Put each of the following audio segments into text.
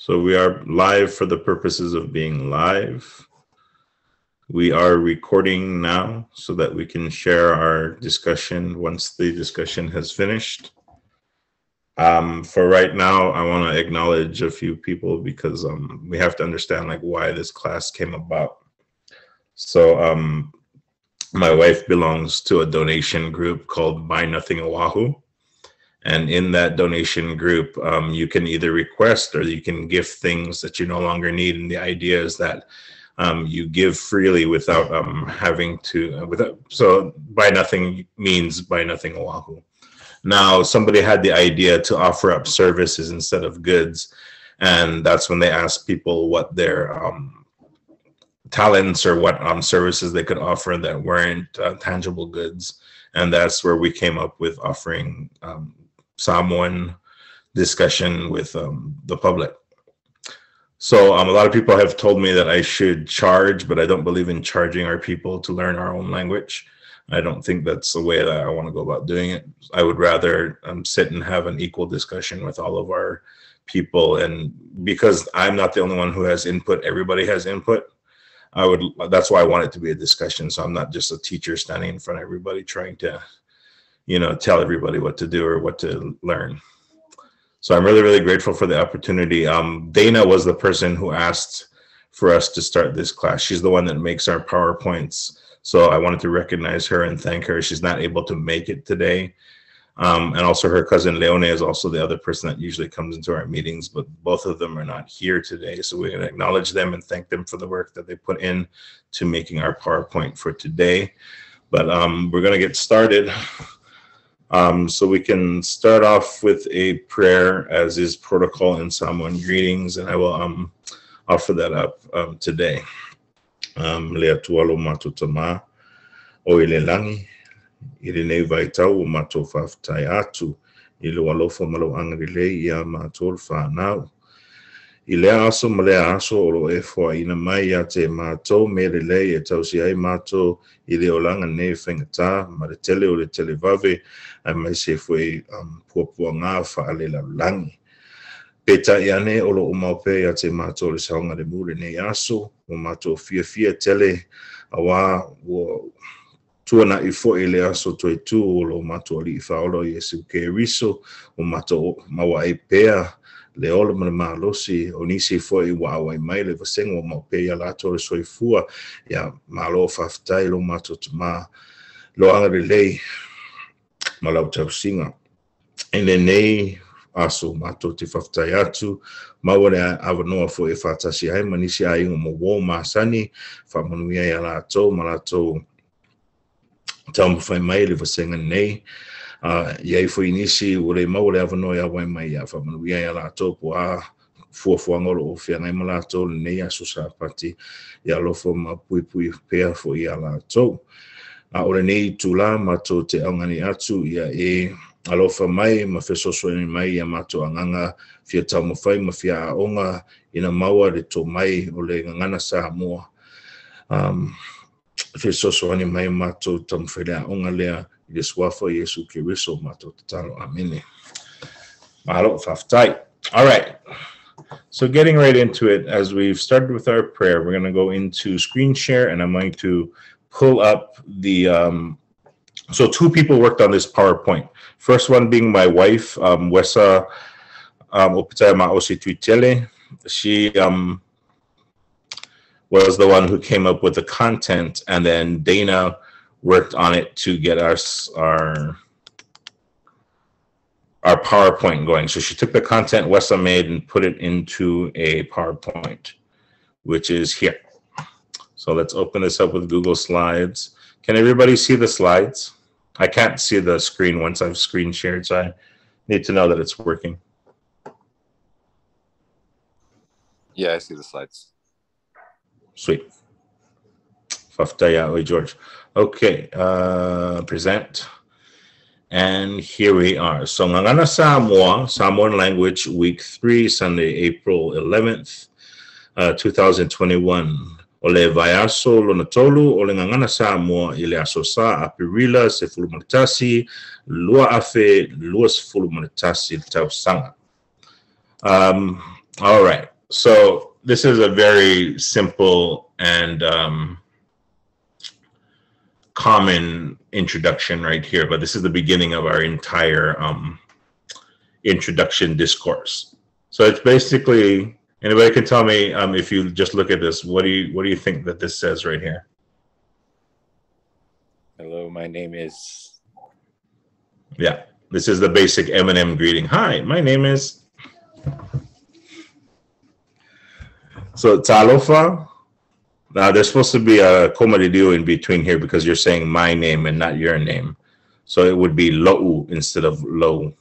So we are live for the purposes of being live. We are recording now so that we can share our discussion once the discussion has finished. For right now, I want to acknowledge a few people because we have to understand like why this class came about. So my wife belongs to a donation group called Buy Nothing Oahu. And in that donation group, you can either request or you can gift things that you no longer need. And the idea is that you give freely without having to, so Buy Nothing means Buy Nothing Oahu. Now, somebody had the idea to offer up services instead of goods. And that's when they asked people what their talents or what services they could offer that weren't tangible goods. And that's where we came up with offering Samoan discussion with the public. So a lot of people have told me that I should charge, but I don't believe in charging our people to learn our own language. I don't think that's the way that I want to go about doing it. I would rather sit and have an equal discussion with all of our people. And because I'm not the only one who has input, everybody has input. That's why I want it to be a discussion. So I'm not just a teacher standing in front of everybody trying to tell everybody what to do or what to learn. So I'm really, really grateful for the opportunity. Dana was the person who asked for us to start this class. She's the one that makes our PowerPoints. So I wanted to recognize her and thank her. She's not able to make it today. And also her cousin Leone is also the other person that usually comes into our meetings, but both of them are not here today. So we're going to acknowledge them and thank them for the work that they put in to making our PowerPoint for today. But we're going to get started. So we can start off with a prayer as is protocol in Samoan greetings, and I will offer that up today. Leatiogie mato Tama o ilelangi ilinei vaitau o mato faafetai atu ilo alofa malo angrilei ia mato fanau ilea aso malea aso o lo e foaina mai ia te mato merelei e tausi ai mato ile olanga nei whengata ma le tele o le tele vave ai mai se foi puapua ngā whaalela langi. Peta iane o lo umaupe ia te mato le saunga le mure nei aso o mato fia tele awa o tuana i fo ile aso toi tu o lo mato ali whaolo i esu ke riso o mato mawa e pea le ola mana malosi o nisi fo i waawai mai le vasengo o maupe ia lato le soifua ia malo whaftai lo mato tama lo angare lei malau tausinga. Ine nei aso mato te whaftai atu, maua avanoa fo e whatasi ai, manisi ai ingo mo masani, whamanuia ia lato, malato taumawhai mai le vasenga nei, iai fo inisi ule maua le avanoa ia wai mai ia, whamanuia ia lato po a fuafuangolo o whiangai malato le nei aso sa pati, ia lofo ma pui pea fo ia lato. Ore nei tula mato te aungani atu ia alofa mai ma fesosoani mai ia mato anganga fia taumawhai ma fia aonga ina maua le to mai o le Gagana Samoa. Fesosoani mai mato taumawhai le aonga lea i le swafa Yesu Kiriso mato te talo. Amene. Mahalo whaftai. All right. So getting right into it, as we've started with our prayer, we're going to go into screen share and I'm going to pull up the, so two people worked on this PowerPoint. First one being my wife, Wesa Opitaya Maosi Tele. She was the one who came up with the content, and then Dana worked on it to get us our PowerPoint going. So she took the content Wesa made and put it into a PowerPoint, which is here. So let's open this up with Google Slides. Can everybody see the slides? I can't see the screen once I've screen shared, so I need to know that it's working. Yeah, I see the slides. Sweet. Faftaya oi George. Okay, present. And here we are. So Gagana Samoa, Samoan language, week 3, Sunday, April 11th, 2021. O le vaiaso lona tolu o le Gagana Samoa i le aso sa apirila se fulumanatasi lua afe lua se fulumanatasi le tausanga. All right. So this is a very simple and common introduction right here, but this is the beginning of our entire introduction discourse. So it's basically, anybody can tell me if you just look at this, what do you think that this says right here? Hello, my name is. Yeah, this is the basic M&M greeting. Hi, my name is. So talofa. Now there's supposed to be a komadidio in between here because you're saying my name and not your name. So it would be lo'u instead of lo.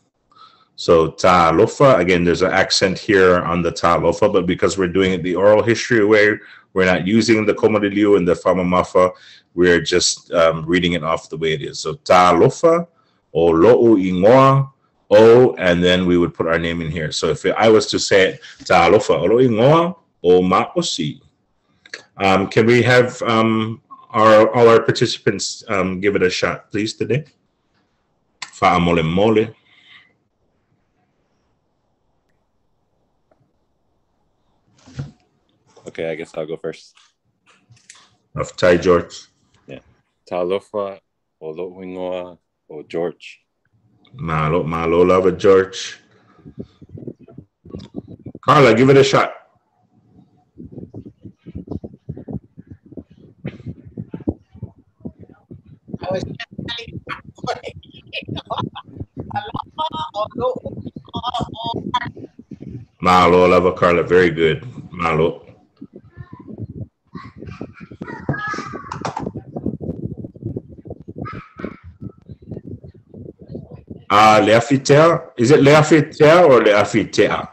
So talofa, again, there's an accent here on the talofa, but because we're doing it the oral history way, we're not using the komadidio and the famamafa. We're just reading it off the way it is. So talofa o lo'u ingoa o, and then we would put our name in here. So if I was to say it, talofa o lo'u ingoa o ma'osi. Can we have all our participants give it a shot, please, today? Fa'amole mole. Okay, I guess I'll go first. Of Thai George. Yeah. Talofa o lo'uingoa o George. Malo lava George. Carla, give it a shot. Malo lava Carla, very good. Malo. Leafitea? Is it Leafitea or Leafitea?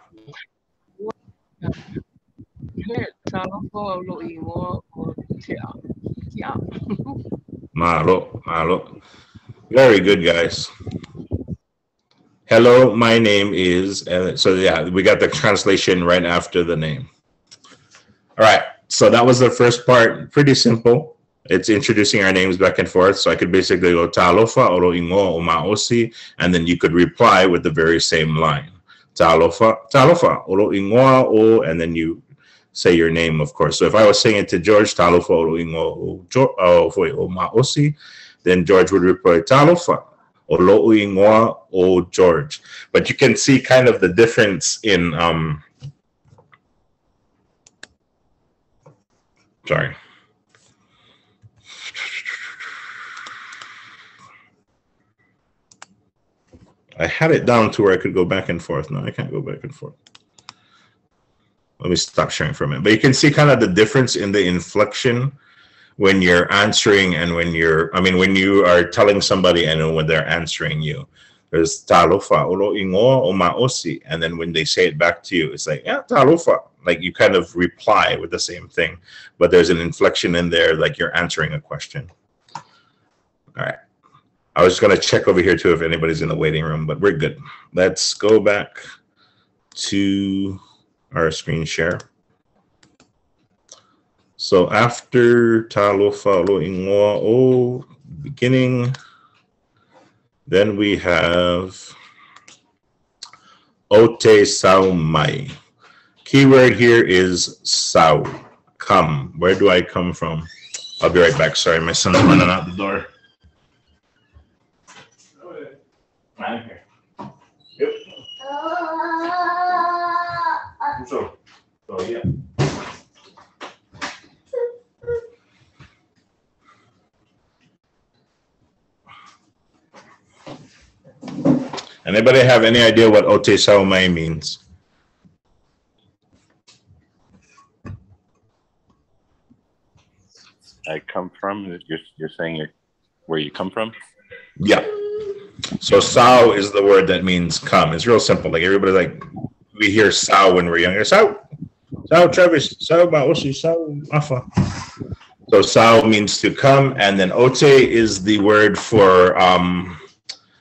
Malo. Very good, guys. Hello, my name is, so yeah, we got the translation right after the name. All right, so that was the first part. Pretty simple. It's introducing our names back and forth. So I could basically go talofa, oro ingo, o maosi, and then you could reply with the very same line. Talofa, oro ingoa, o, and then you say your name, of course. So if I was saying it to George, talofa, oro ingo, o maosi, then George would reply, talofa, oro ingoa, o George. But you can see kind of the difference in, sorry. I had it down to where I could go back and forth. No, I can't go back and forth. Let me stop sharing for a minute. But you can see kind of the difference in the inflection when you're answering and when you are telling somebody and when they're answering you. There's talofa, olo ingoa o maosi. And then when they say it back to you, it's like, yeah, talofa. Like you kind of reply with the same thing. But there's an inflection in there like you're answering a question. All right. I was going to check over here too if anybody's in the waiting room, but we're good. Let's go back to our screen share. So after talofa lo ingoa o beginning, then we have ote sau mai. Keyword here is sau, come. Where do I come from? I'll be right back. Sorry, my son's running out the door. I'm here. Yep. So yeah. Anybody have any idea what ote sau mai means? I come from. You're saying where you come from? Yeah. So sao is the word that means come. It's real simple. Like everybody, like we hear sao when we're younger. Sao Travis, sao Baosi, sao Afa. So sao means to come, and then ote is the word for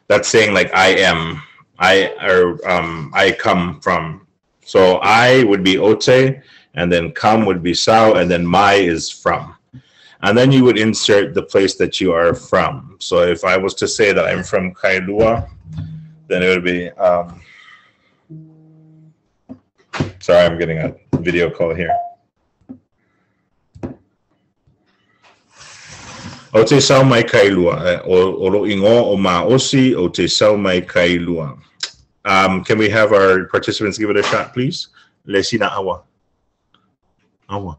that's saying like I am, I come from. So I would be ote, and then come would be sao, and then mai is from. And then you would insert the place that you are from. So if I was to say that I'm from Kailua, then it would be, sorry, I'm getting a video call here. O te sau mai kailua, o ingo o maosi o te sau mai kailua. Can we have our participants give it a shot, please? Lesina awa. Awa.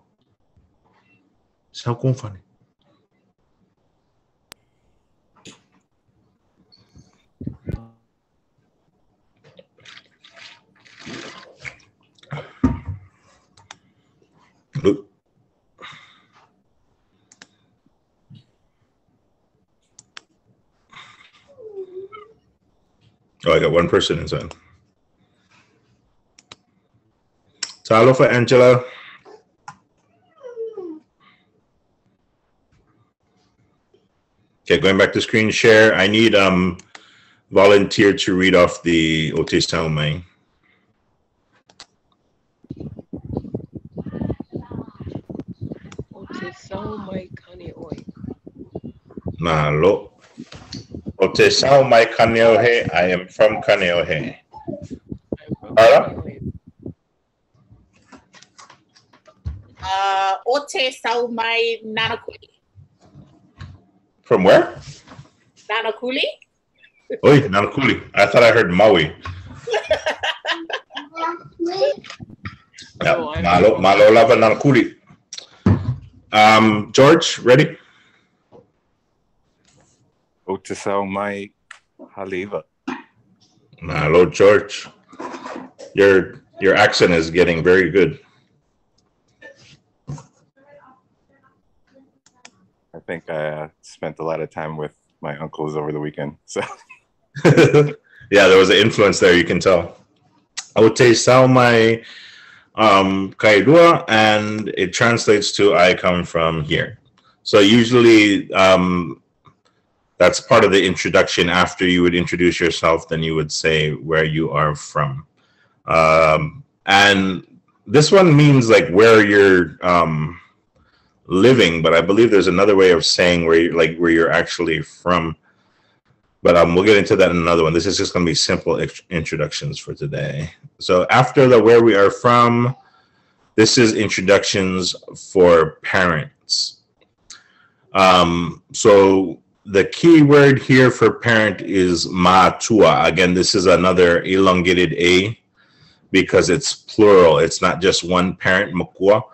Sao kong funny. Look. Oh, I got one person inside. Talofa Angela. Okay, going back to screen share. I need volunteer to read off the Ote Sao Mai. Ote Sao Mai Kane Oi. Malo. Ote Sao Mai Kaneohe. I am from Kaneohe. Carla? Ote Sao Mai Nanakuli. From where? Nanakuli? Oi, Nanakuli. I thought I heard Maui. Yeah, malo lava Nanakuli. George, ready? Ote Sao Mai Haliva. Malo, George. Your accent is getting very good. I think I spent a lot of time with my uncles over the weekend. So yeah, there was an influence there, you can tell. Ote Sao Mai Kailua, and it translates to I come from here. So usually that's part of the introduction. After you would introduce yourself, then you would say where you are from. And this one means like where you're living, but I believe there's another way of saying where you're actually from. But we'll get into that in another one. This is just going to be simple introductions for today. So after the where we are from, this is introductions for parents. So the key word here for parent is matua. Again, this is another elongated A because it's plural. It's not just one parent, makua,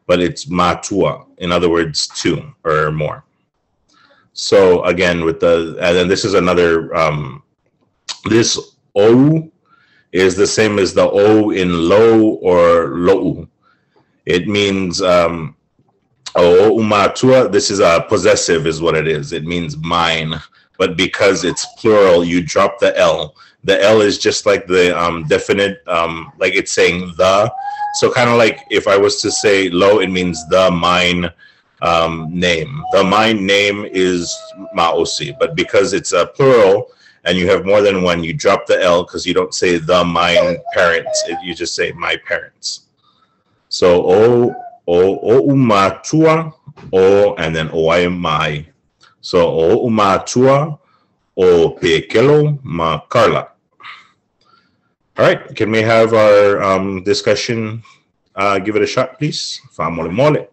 but it's matua. In other words, two or more. So again, and then this is another, this O is the same as the O in lo or lo'u. It means, umatua, this is a possessive is what it is. It means mine, but because it's plural, you drop the L. The L is just like the definite, like it's saying the. So kind of like if I was to say lo, it means the mine name. The mine name is maosi, but because it's a plural and you have more than one, you drop the L because you don't say the mine parents. You just say my parents. So o umatua, o, and then o ai mai. So o umatua, o pekelo ma Carla. All right, can we have our discussion? Give it a shot, please. Fa mole mole.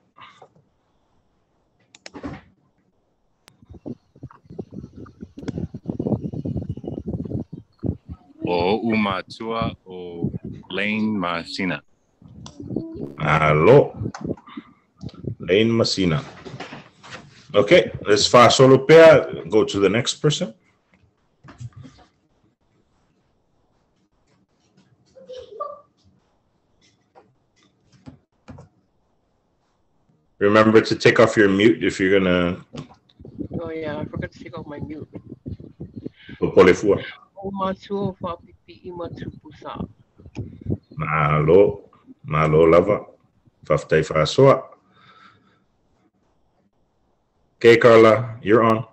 o umatua o Lane Masina. Hello, Lane Masina. Okay, let's fast solo pair. Go to the next person. Remember to take off your mute if you're gonna. Oh yeah, I forgot to take off my mute. Polefua. Omatu fa pipi imatu pusa. Malo lava. Faftai fasoa. Okay, Carla, you're on.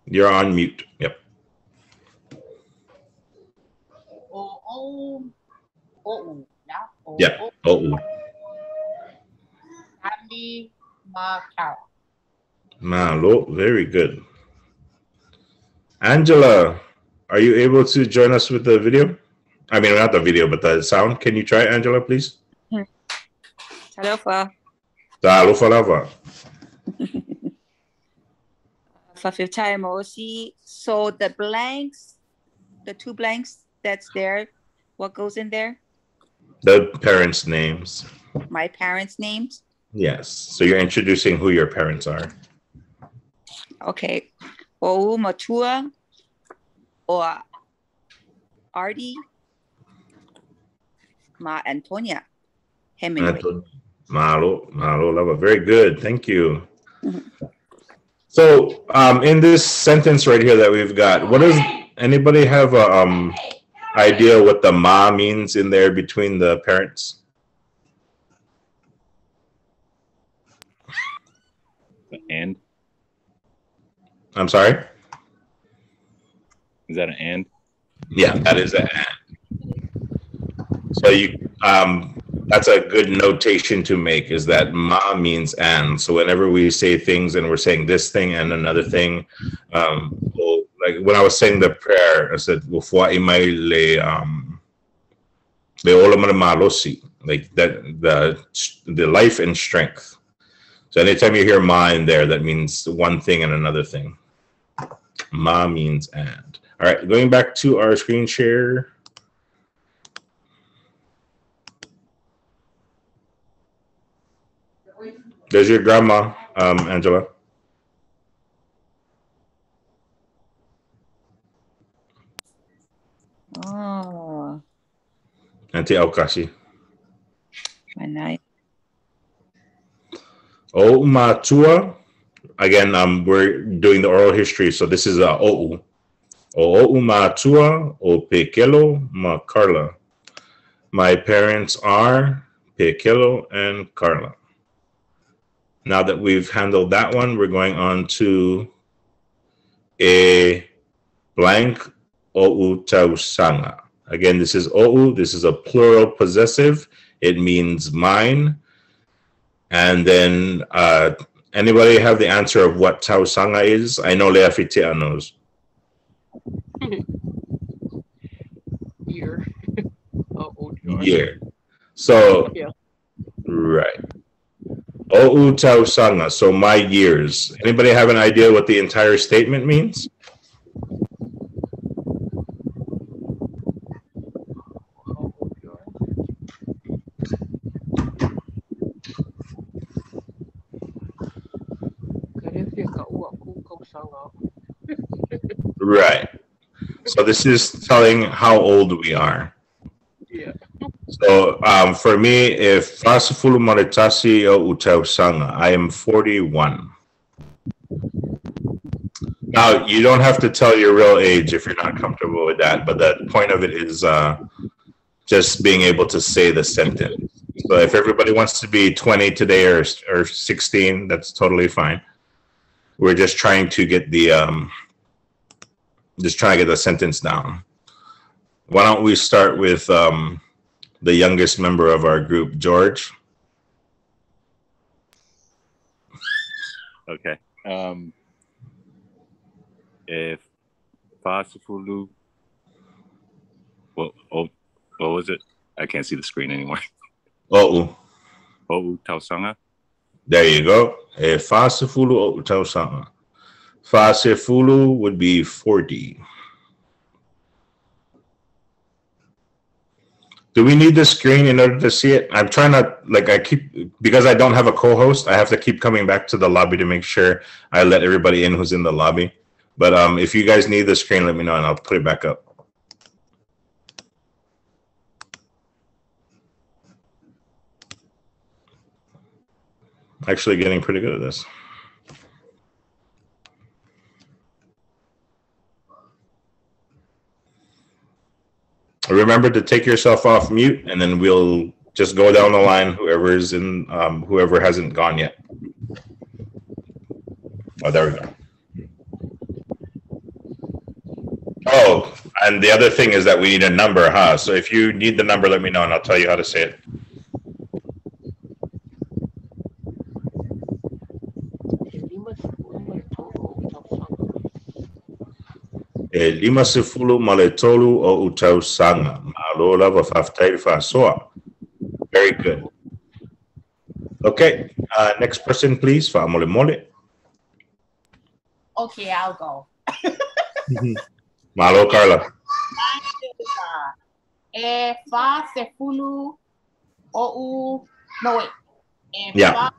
You're on mute. Yep. Yeah. Oh. Malo, very good. Angela, are you able to join us with the video? I mean, not the video, but the sound. Can you try, Angela, please? Talofa. Ta'alufalava. Fafitai Mosi. So the blanks, the two blanks that's there, what goes in there? The parents' names. My parents' names. Yes. So you're introducing who your parents are. Okay. O Matua or Artie. Ma Antonia Hemingway. Malo, lava. Very good. Thank you. Mhm. So in this sentence right here that we've got, what does anybody have a idea what the ma means in there between the parents? And I'm sorry? is that an and? Yeah, that is an and. So you that's a good notation to make, is that ma means and. So whenever we say things and we're saying this thing and another thing, well, like when I was saying the prayer, I said like that, the life and strength. So anytime you hear ma in there, that means one thing and another thing. Ma means and. All right, going back to our screen share. There's your grandma, Angela. Oh, Auntie Aukasi. my nice. O Matua. Again, we're doing the oral history, so this is O'u. O Matua, O Pekelo, Ma Carla. My parents are Pekelo and Carla. Now that we've handled that one, we're going on to a blank O'u Tausanga. Again, this is O'u. This is a plural possessive. It means mine. And then anybody have the answer of what Tausanga is? I know Leafitea knows. Year. Oh, George. Year. So, Yeah. right. O'u Tausanga. So my years. Anybody have an idea what the entire statement means? Oh, George. Kaya fica ua kukau sanga. Right. So this is telling how old we are. Yeah. So for me, if Fasifulu Maritasi o Utausanga, I am 41. Now, you don't have to tell your real age if you're not comfortable with that, but the point of it is just being able to say the sentence. So if everybody wants to be 20 today or 16, that's totally fine. We're just trying to get the sentence down. Why don't we start with the youngest member of our group, George? Okay. If Fasifulu, what was it? I can't see the screen anymore. Oh, O'u Tausanga. there you go. If Fasifulu o Tausanga. Fasifulu would be 40. Do we need the screen in order to see it? I'm trying to, because I don't have a co-host, I have to keep coming back to the lobby to make sure I let everybody in who's in the lobby. But if you guys need the screen, let me know and I'll put it back up. Actually getting pretty good at this. Remember to take yourself off mute, and then we'll just go down the line. Whoever's in, whoever hasn't gone yet. Oh, there we go. Oh, and the other thing is that we need a number, huh? So if you need the number, let me know, and I'll tell you how to say it. Lima sifulu maletolu o utausanga. Malo lava faftai fa soa. Very good. Okay, next person, please. Fa mole mole. Okay, I'll go. Malo, Carla. E fa se fulu o u no wait. E Yeah. fa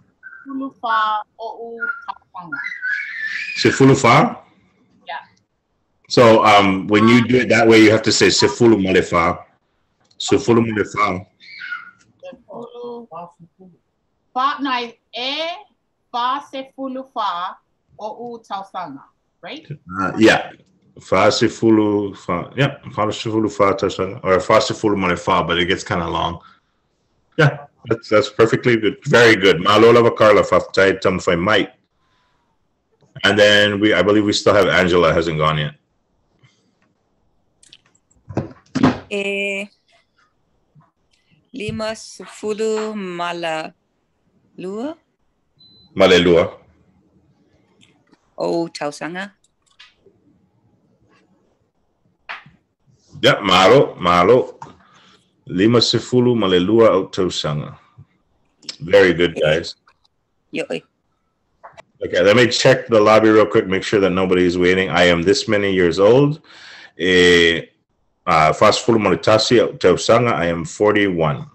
fulu fa o u tapanga. Sifulu fa? Yeah. So when you do it that way, you have to say sifulu mole fa. Sifulu mole fa. Se fulu fa no e fa se fulu fa o u tausanga, right? Yeah. Fa sifulu fa. Yeah. Fa sifulu fa tasanga. Or fa sifulu mole fa, but it gets kind of long. Yeah. That's perfectly good. Very good. Malo lava Carla fa tai tam fai might. And then I believe we still have Angela hasn't gone yet. Lima sufulu mala lua Malelua. o tausanga. Yeah, malo. Lima sifulu malelua autosanga. Very good, guys. Yoi. Okay, let me check the lobby real quick, make sure that nobody is waiting. I am this many years old. Fast food monetasi autosanga. I am 41.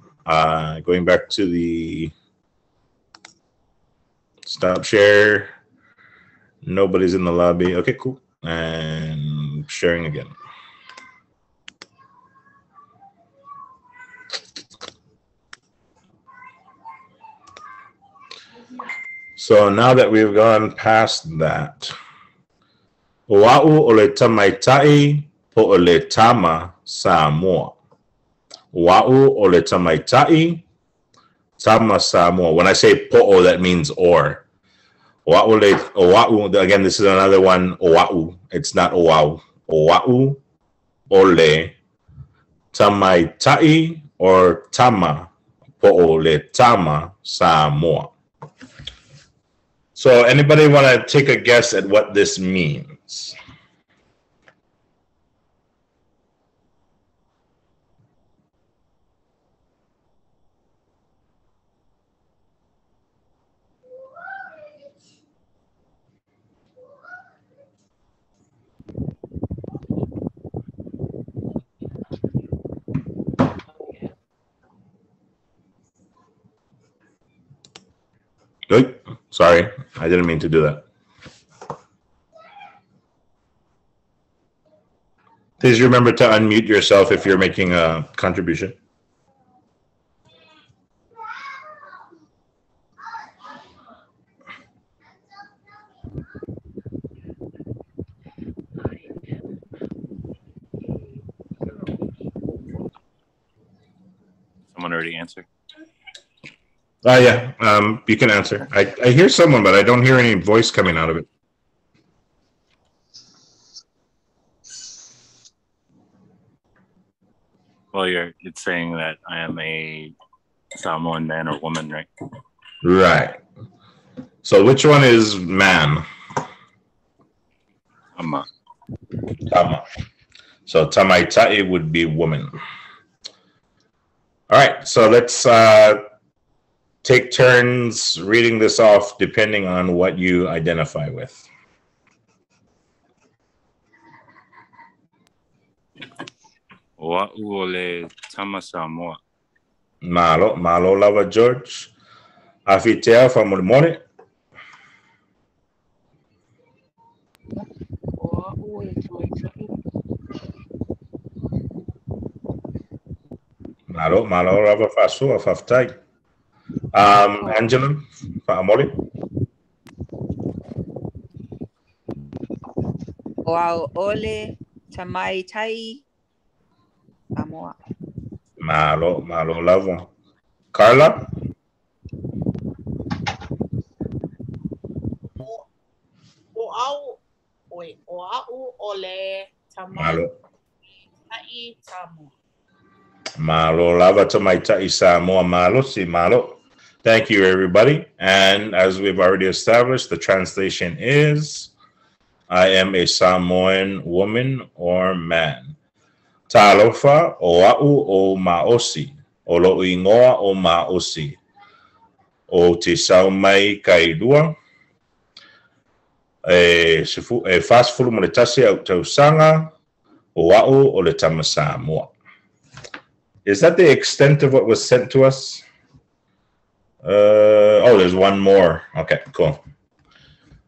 Going back to the stop share. Nobody's in the lobby. Okay, cool. And sharing again. So now that we've gone past that, Oa'u ole Tamaitai po ole Tama Samoa. Oa'u ole Tamaitai Tama Samoa. When I say po'o, that means or. Oa'u, again, this is another one, Oa'u. It's not Oa'u. Oa'u ole Tamaitai or Tama po ole Tama Samoa. So anybody want to take a guess at what this means? Good. Sorry, I didn't mean to do that. Please remember to unmute yourself if you're making a contribution. Someone already answered. Yeah, you can answer. I hear someone, but I don't hear any voice coming out of it. Well, it's saying that I am a Samoan man or woman, right? Right. So which one is man? Tama. Tama. So Tamaitai would be woman. All right, so let's take turns reading this off depending on what you identify with. Oa'u ole Tama Samoa. Malo lava George. Afitea fa morimore. Oa'u e Tamaitai. Malo lava fa sua faftai. Angela fa amore. Wow, ole Tamaitai Samoa. Malo lava. Carla. Oa'u ole Malo. Tamaitai Samoa. Malo lava Tamaitai Samoa. Malo si malo. Thank you, everybody. And as we've already established, the translation is, I am a Samoan woman or man. Talofa o a'u o maosi. O lo ingoa o maosi. O te sau mai kailua. Fasfulu mo le tasi au tausanga. O a'u o le Tama Samoa. Is that the extent of what was sent to us? Oh, there's one more. Okay, cool.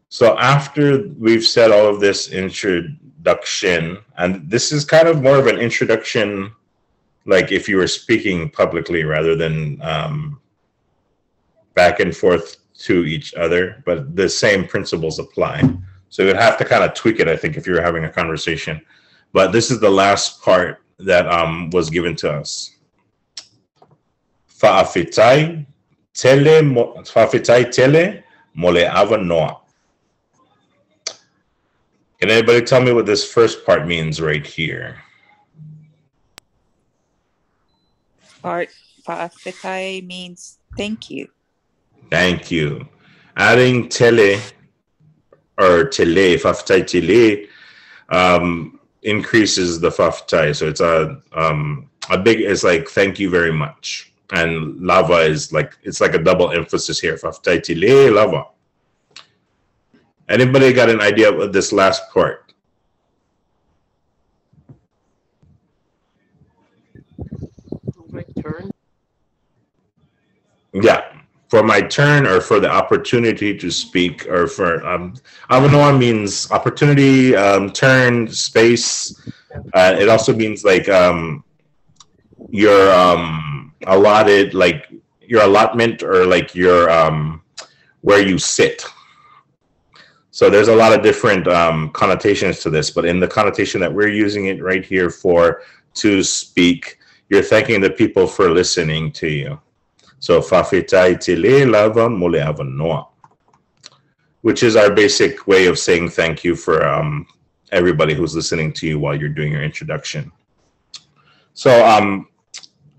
So after we've said all of this introduction, and this is kind of more of an introduction, like if you were speaking publicly rather than back and forth to each other, but the same principles apply. So you would have to kind of tweak it, I think, if you were having a conversation. But this is the last part that was given to us. Fa'afitai tele mole avanoa. Can anybody tell me what this first part means right here? Part fa'afetai means thank you. Thank you. Adding tele or tele, fa'afetai tele, increases the fa'afetai. So it's a big, it's like thank you very much. And lava is like, it's like a double emphasis here. Fa'afetai tele lava. Anybody got an idea of this last part? My turn. Yeah, for my turn or for the opportunity to speak, or for avanoa means opportunity, turn, space. It also means like your allotted, like your allotment, or like your where you sit. So there's a lot of different connotations to this, but in the connotation that we're using it right here for to speak, you're thanking the people for listening to you. So fa'afetai tele lava mole avanoa, which is our basic way of saying thank you for everybody who's listening to you while you're doing your introduction. So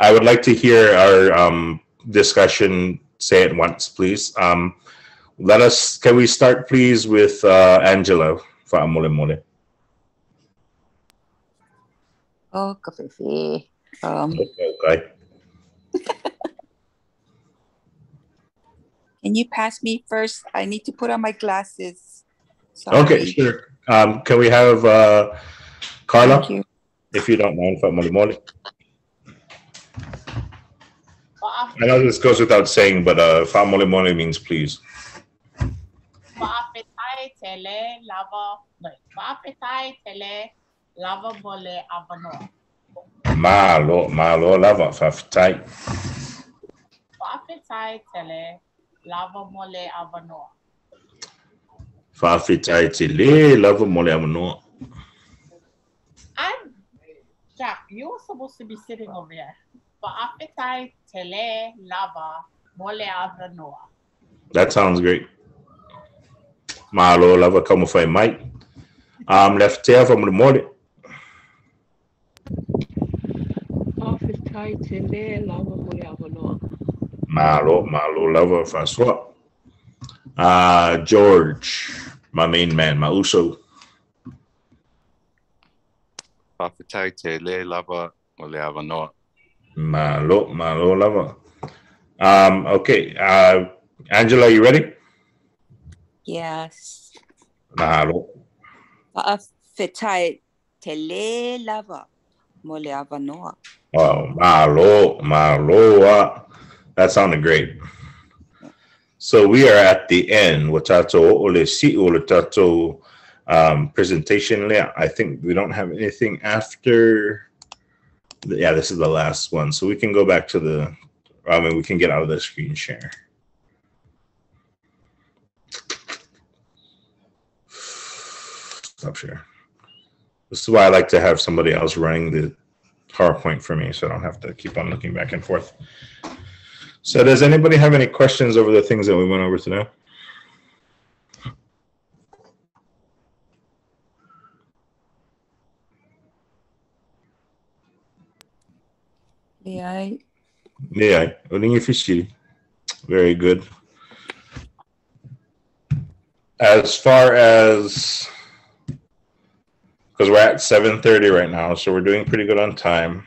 I would like to hear our discussion. Say it once, please. Can we start, please, with Angela? Fa'amole. Oh, kafefe. Okay. Can you pass me first? I need to put on my glasses. Sorry. Okay, sure. Can we have Carla? Thank you. If you don't mind, fa'amole. I know this goes without saying, but fa'amole means please. Fa'afetai tele lava, fa'afetai tele lava mole avanoa. Malo lava fa'afetai. Fa'afetai tele lava mole avanoa. Fa'afetai tele lava mole avanoa. Jack, you were supposed to be sitting over there. Fa'afetai tele lava mole avanoa. That sounds great. Malo lava como foi Mike. Left tail from the morning. Fa'afetai tele lava mole avanoa. Malo lava faswa. George, my main man, Mauso. Fa'afetai tele lava mole avanoa. Malo lava. Okay. Angela, you ready? Yes. Malo. Fa'afetai tele lava mole avanoa. Oh, malo. That sounded great. So we are at the end. Presentation. I think we don't have anything after. Yeah, this is the last one. So we can go back to the, we can get out of the screen share. Stop share. This is why I like to have somebody else running the PowerPoint for me, so I don't have to keep on looking back and forth. So does anybody have any questions over the things that we went over today? Yeah. Very good. As far as because we're at 7:30 right now, so we're doing pretty good on time.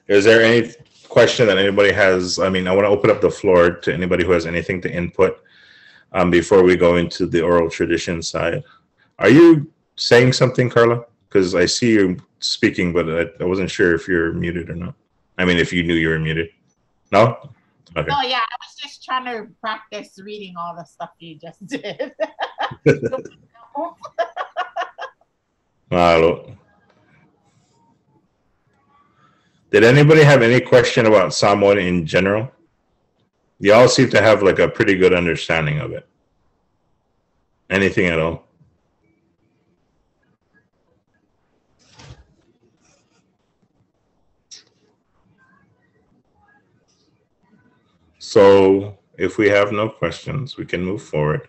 Is there any question that anybody has? I mean, I want to open up the floor to anybody who has anything to input before we go into the oral tradition side. Are you saying something, Carla? Because I see you speaking, but I wasn't sure if you're muted or not. I mean, if you knew you were muted. No? Okay. Oh, yeah, I was just trying to practice reading all the stuff you just did. Mahalo. Did anybody have any question about Samoan in general? Y'all seem to have like a pretty good understanding of it. Anything at all? So if we have no questions, we can move forward.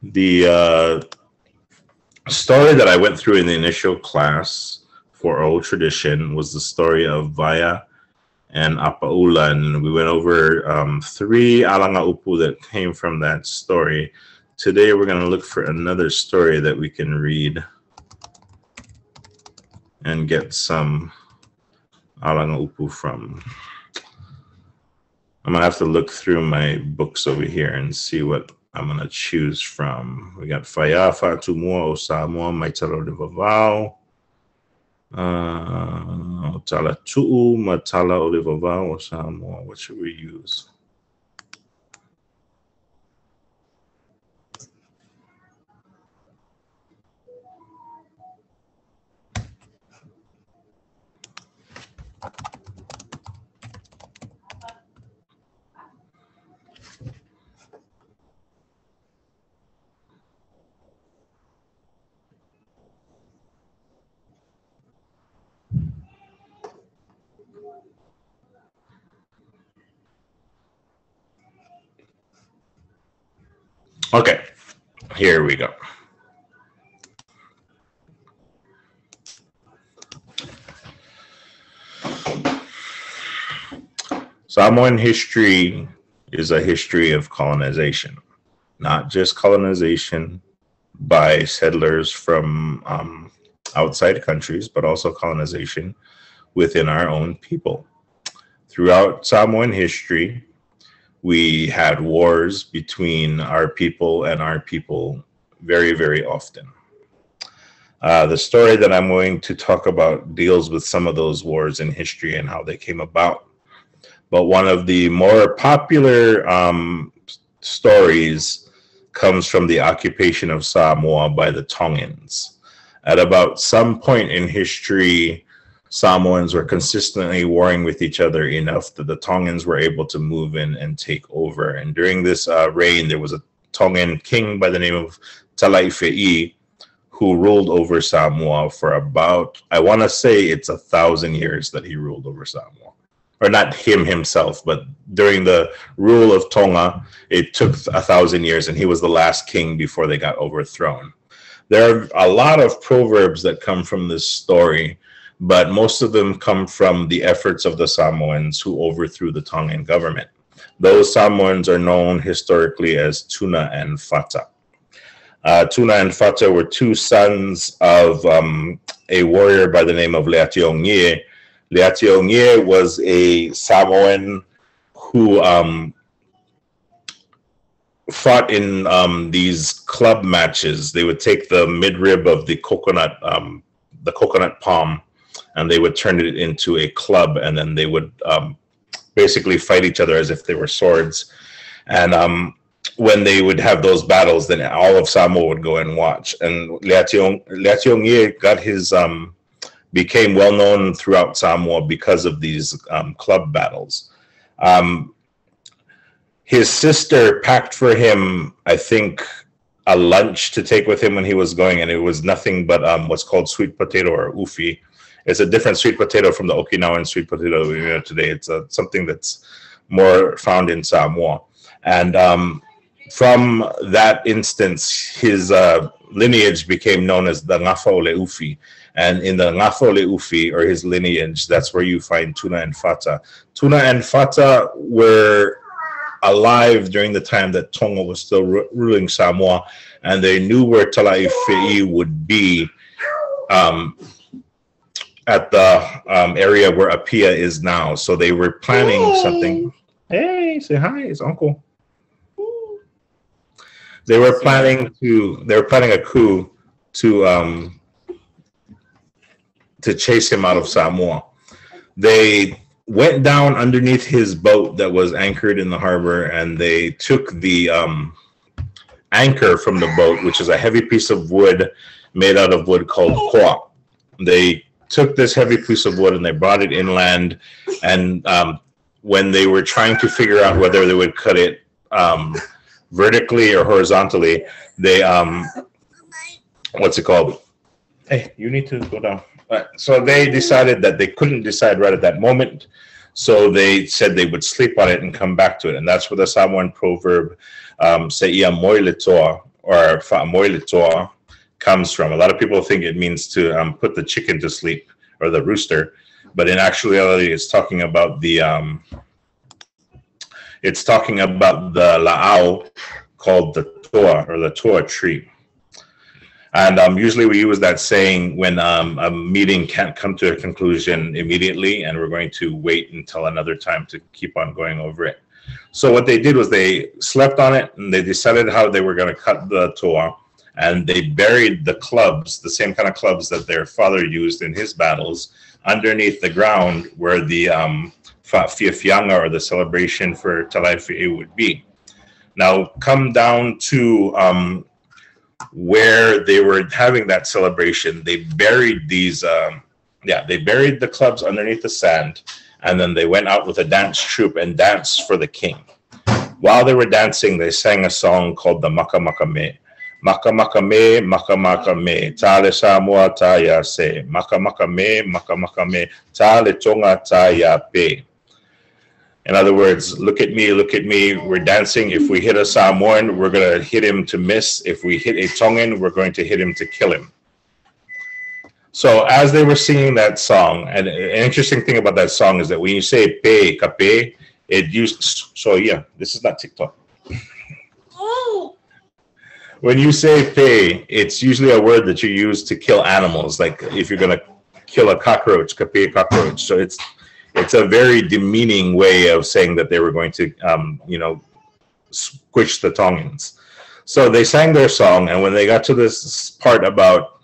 The story that I went through in the initial class for oral tradition was the story of Vaya and Apaula, and we went over 3 Alagaupu that came from that story. Today we're going to look for another story that we can read and get some Alagaupu from. I'm going to have to look through my books over here and see what I'm going to choose from. We got Faya, Fatumua, Osamoa, Maitalo de Vavao, Otala Tu'u, Matala Olivavao, Osamoa. What should we use? Okay, here we go. Samoan history is a history of colonization, not just colonization by settlers from outside countries, but also colonization within our own people. Throughout Samoan history, we had wars between our people and our people very, very often. The story that I'm going to talk about deals with some of those wars in history and how they came about. But one of the more popular stories comes from the occupation of Samoa by the Tongans. At about some point in history, Samoans were consistently warring with each other enough that the Tongans were able to move in and take over. And during this reign, there was a Tongan king by the name of Talaife'i who ruled over Samoa for about, I want to say it's 1,000 years that he ruled over Samoa. Or not him himself, but during the rule of Tonga, it took 1,000 years, and he was the last king before they got overthrown. There are a lot of proverbs that come from this story, but most of them come from the efforts of the Samoans who overthrew the Tongan government. Those Samoans are known historically as Tuna and Fata. Tuna and Fata were 2 sons of a warrior by the name of Leatiogie. Leatiogie was a Samoan who fought in these club matches. They would take the midrib of the coconut palm, and they would turn it into a club, and then they would basically fight each other as if they were swords. And when they would have those battles, then all of Samoa would go and watch. And Leatiogie got his became well known throughout Samoa because of these club battles. His sister packed for him, I think, a lunch to take with him when he was going, and it was nothing but what's called sweet potato or ufi. It's a different sweet potato from the Okinawan sweet potato we know today. It's something that's more found in Samoa. And from that instance, his lineage became known as the Ngafole Ufi. And in the Ngafole Ufi, or his lineage, that's where you find Tuna and Fata. Tuna and Fata were alive during the time that Tonga was still ruling Samoa, and they knew where Talaifi'i would be at the area where Apia is now. So they were planning something. Hey, say hi, it's Uncle. They were planning a coup to chase him out of Samoa. They went down underneath his boat that was anchored in the harbor, and they took the anchor from the boat, which is a heavy piece of wood made out of wood called koa. They took this heavy piece of wood and they brought it inland, and when they were trying to figure out whether they would cut it vertically or horizontally, they what's it called? Hey, you need to go down. So they decided that they couldn't decide right at that moment. So they said they would sleep on it and come back to it. And that's where the Samoan proverb se'ia moiletoa or fa'amoiletoa comes from. A lot of people think it means to put the chicken to sleep or the rooster. But in actuality, it's talking about the la'au called the toa or the toa tree. And usually we use that saying when a meeting can't come to a conclusion immediately, and we're going to wait until another time to keep on going over it. So what they did was they slept on it, and they decided how they were going to cut the toa, and they buried the clubs, the same kind of clubs that their father used in his battles, underneath the ground where the fa'afiafianga, or the celebration for Talaifi'i, would be. Now come down to where they were having that celebration. They buried these they buried the clubs underneath the sand, and then they went out with a dance troupe and danced for the king. While they were dancing, they sang a song called the Maka Maka Me. Maka Maka Me, Maka Maka Me, Tale Samoa Taya Se, Maka Maka Me, Tale Tonga Taya Pe. In other words, look at me, we're dancing. If we hit a Samoan, we're going to hit him to miss. If we hit a Tongan, we're going to hit him to kill him. So as they were singing that song, and an interesting thing about that song is that when you say pe, kape, it used, so yeah, this is not TikTok. When you say pe, it's usually a word that you use to kill animals. Like if you're going to kill a cockroach, kape cockroach. So it's a very demeaning way of saying that they were going to, squish the Tongans. So they sang their song, and when they got to this part about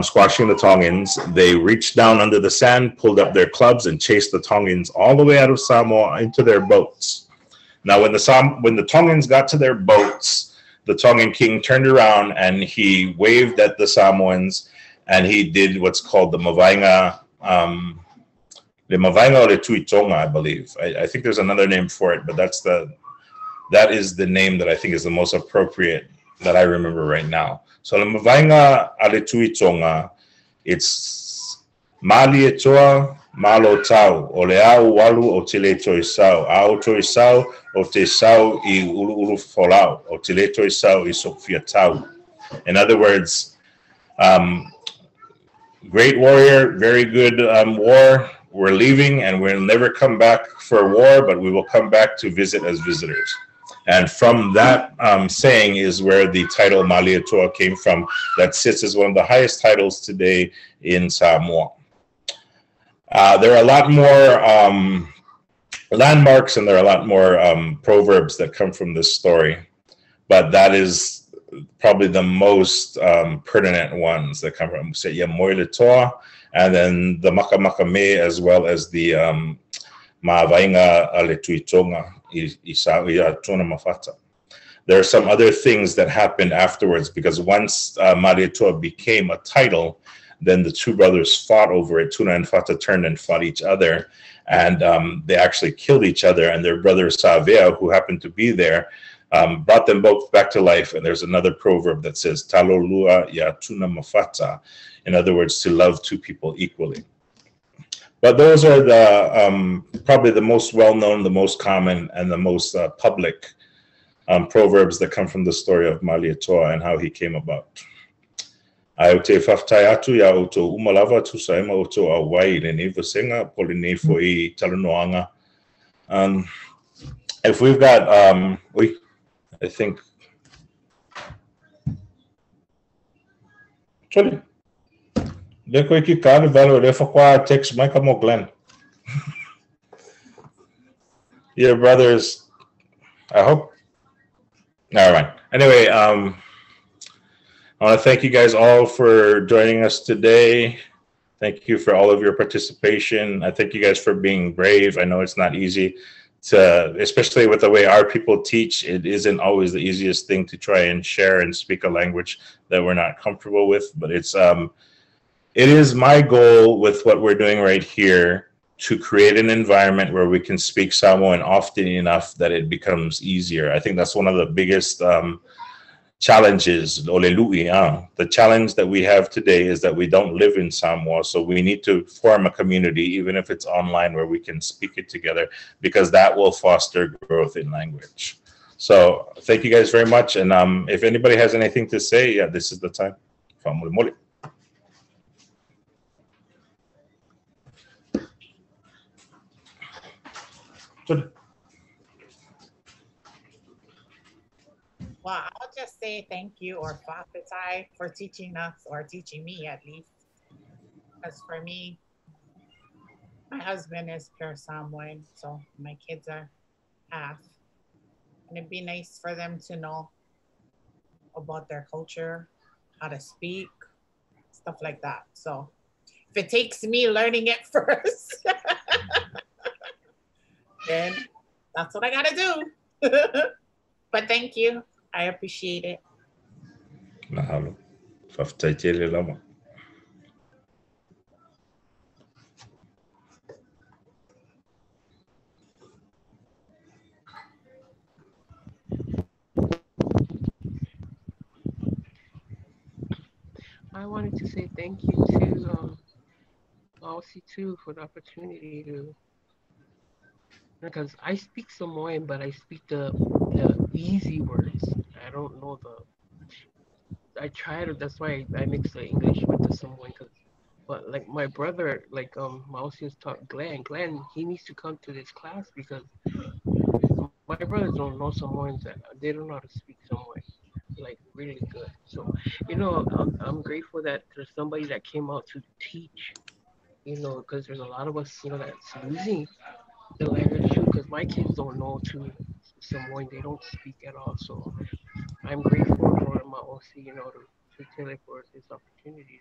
squashing the Tongans, they reached down under the sand, pulled up their clubs, and chased the Tongans all the way out of Samoa into their boats. Now, when the Tongans got to their boats, the Tongan king turned around and he waved at the Samoans, and he did what's called the mavainga. The Mavainga or the Tuitonga, I believe. I think there's another name for it, but that is the name that I think is the most appropriate that I remember right now. So the Mavainga ale Tuitonga, it's Mali etoa, malo tau, o le au walu o tele toisau, au toisau o te sau I ulu folau, o tele toisau I sofia tau. In other words, great warrior, very good war. We're leaving, and we'll never come back for war, but we will come back to visit as visitors. And from that saying is where the title Malietoa came from, that sits as one of the highest titles today in Samoa. There are a lot more landmarks, and there are a lot more proverbs that come from this story, but that is probably the most pertinent ones that come from Se'ia Moiletoa, and then the Maka Maka Me, as well as the Ma'avainga Ale Tuitonga I Tuna Mafata. There are some other things that happened afterwards, because once Malietoa became a title, then the two brothers fought over it. Tuna and Fata turned and fought each other, and they actually killed each other, and their brother Savea, who happened to be there, brought them both back to life. And there's another proverb that says talolua ya tuna mafata, in other words, to love two people equally. But those are the probably the most well-known, the most common, and the most public proverbs that come from the story of Malietoa and how he came about. Ai te whaftai atu ia o tō umalava tu saima o tō awai le ne vasenga pole ne fo I talanoaga. if we've got, I think, actually, leko iki kari valo lefa kwa text Michael Moglen. Your brothers, I hope. All right. Anyway, I want to thank you guys all for joining us today. Thank you for all of your participation. I thank you guys for being brave. I know it's not easy to, especially with the way our people teach, it isn't always the easiest thing to try and share and speak a language that we're not comfortable with. But it is my goal with what we're doing right here to create an environment where we can speak Samoan often enough that it becomes easier. I think that's one of the biggest challenges. The challenge that we have today is that we don't live in Samoa, so we need to form a community, even if it's online, where we can speak it together, because that will foster growth in language. So thank you guys very much, and if anybody has anything to say, yeah, this is the time. Well, I'll just say thank you, or Fafitai, for teaching us, or teaching me at least. Because for me, my husband is pure Samoan, so my kids are half. And it'd be nice for them to know about their culture, how to speak, stuff like that. So if it takes me learning it first, then that's what I gotta do. But thank you. I appreciate it. Mahalo. I wanted to say thank you to Aussie too for the opportunity to, because I speak Samoan, but I speak the easy words. I don't know I try to. That's why I mix the English with the Samoan. But like my brother, like Mausius taught Glenn. Glenn, he needs to come to this class because my brothers don't know Samoans. They don't know how to speak Samoan like really good. So, I'm grateful that there's somebody that came out to teach. Because there's a lot of us, that's losing the language too. Because my kids don't know to Samoan. They don't speak at all. So I'm grateful for my OC, to tele for this opportunity,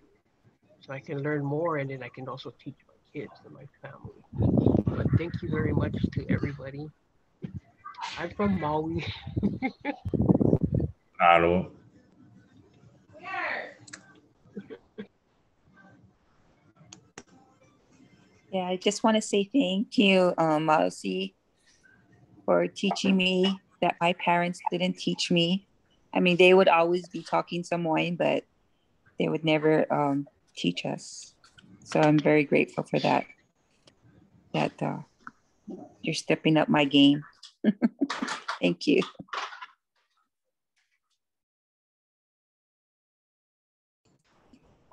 so I can learn more, and then I can also teach my kids and my family. But thank you very much to everybody. I'm from Maui. Mahalo. Yeah, I just want to say thank you, Mausi, for teaching me that my parents didn't teach me. I mean, they would always be talking Samoan, but they would never teach us. So I'm very grateful for that you're stepping up my game. Thank you.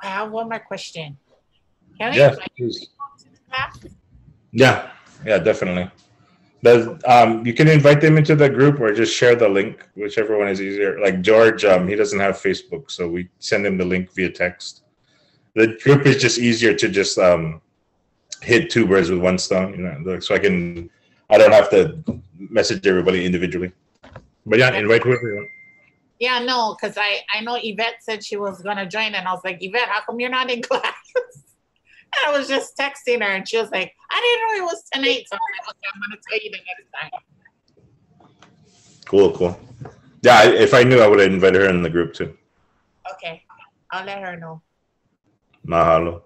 I have one more question. Can I Yeah, invite please. people to the class? Yeah, definitely. You can invite them into the group or just share the link, whichever one is easier. Like George, he doesn't have Facebook, so we send him the link via text. The group is just easier to just hit two birds with one stone, so I don't have to message everybody individually. But yeah, invite whoever you want. Yeah, no, because I know Yvette said she was gonna join, and I was like, Yvette, how come you're not in class? And I was just texting her, and she was like, I didn't know it was tonight. So I was like, okay, I'm gonna tell you the next time. Cool. Yeah, if I knew, I would have invited her in the group too. Okay, I'll let her know. Mahalo.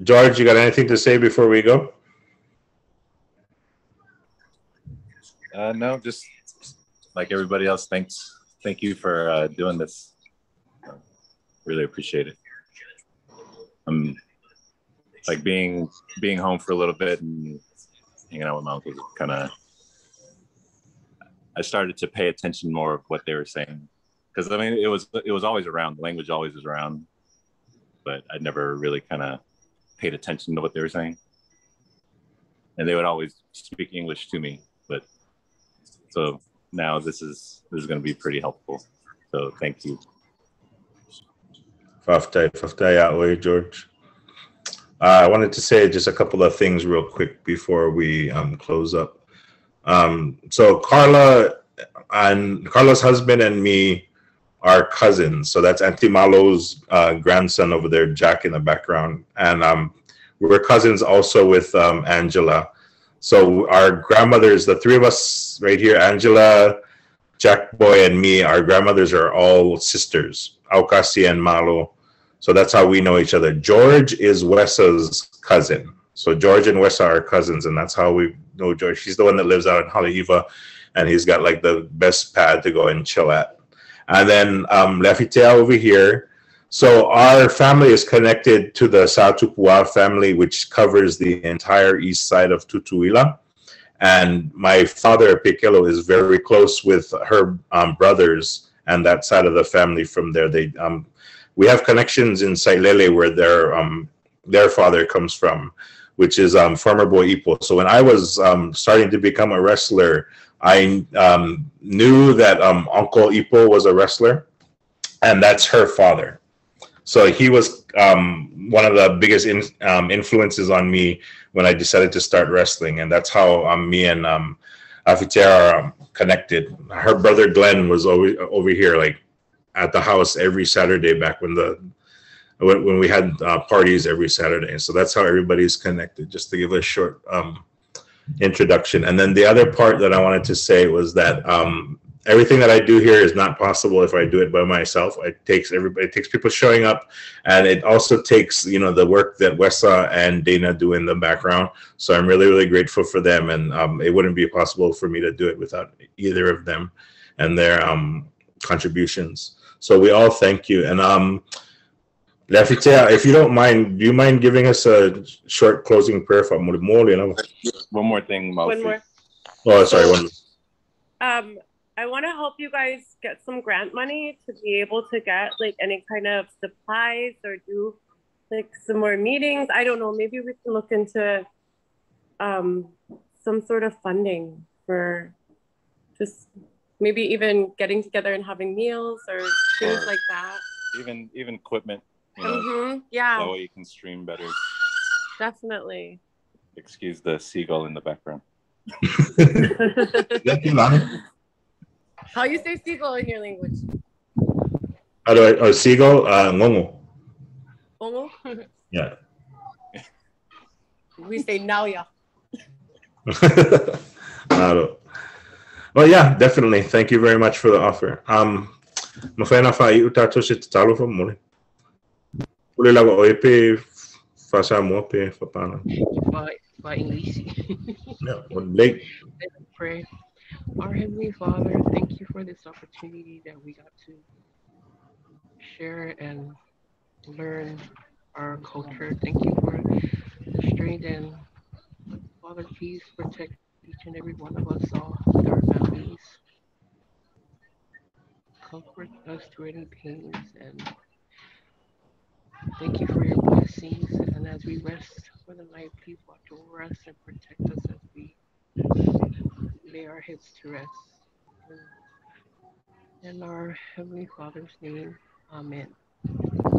George, you got anything to say before we go? No, just like everybody else. Thank you for doing this. Really appreciate it. Like being home for a little bit and hanging out with my uncles. I started to pay attention more of what they were saying, because I mean it was always around. The language always was around, but I never really kind of paid attention to what they were saying. and they would always speak English to me. But so now this is going to be pretty helpful. So thank you. Faftai out way, George. I wanted to say just a couple of things real quick before we close up. So Carla's husband and me are cousins. So that's Auntie Malo's grandson over there, Jack, in the background. And we're cousins also with Angela. So our grandmothers, the three of us right here, Angela, Jack Boy, and me, our grandmothers are all sisters, Aukasi and Malo. So that's how we know each other. George is Wessa's cousin. So George and Wessa are cousins, and that's how we know George. He's the one that lives out in Haleiwa, and he's got like the best pad to go and chill at. And then Lefitea over here. So our family is connected to the Satupua family, which covers the entire east side of Tutuila. And my father, Pekelo, is very close with her brothers and that side of the family from there. They we have connections in Sailele where their father comes from, which is former Boy Ipo. So when I was starting to become a wrestler, I knew that Uncle Ipo was a wrestler, and that's her father. So he was one of the biggest influences on me when I decided to start wrestling, and that's how me and Afitea are connected. Her brother Glenn was always over here, like at the house every Saturday back when we had parties every Saturday. So that's how everybody's connected. Just to give a short introduction, and then the other part that I wanted to say was that everything that I do here is not possible if I do it by myself. It takes everybody. It takes people showing up, and it also takes the work that Wessa and Dana do in the background. So I'm really, really grateful for them, and it wouldn't be possible for me to do it without either of them and their contributions. So we all thank you. And Lefitea, if you don't mind, do you mind giving us a short closing prayer for Mulimoli? One more thing, Mausi. One more. Oh, sorry. One. I want to help you guys get some grant money to be able to get like any kind of supplies or do like some more meetings. I don't know. Maybe we can look into some sort of funding for just maybe even getting together and having meals or things like that. Even equipment. Yeah. That way you can stream better. Definitely. Excuse the seagull in the background. How you say seagull in your language? How do I? Oh, seagull. Ngongo. Ongo? Yeah. We say nauya. Well, yeah, definitely. Thank you very much for the offer. Mafena fa utato se talo fa mole. Pule la oepe fa Samoa pe fa pana. By English. Yeah, late. Pray. Our Heavenly Father, thank you for this opportunity that we got to share and learn our culture. Thank you for the strength, and Father, please protect each and every one of us all with our families. Comfort us through any pains, and thank you for your blessings. And as we rest for the night, please watch over us and protect us as we lay our heads to rest. In our Heavenly Father's name, amen.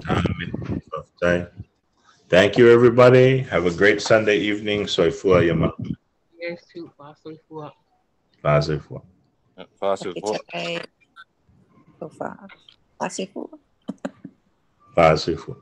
Amen. Thank you, everybody. Have a great Sunday evening. Soy fua yama. Yes, too. Soy fua. Soy fua. So far. Soy fua.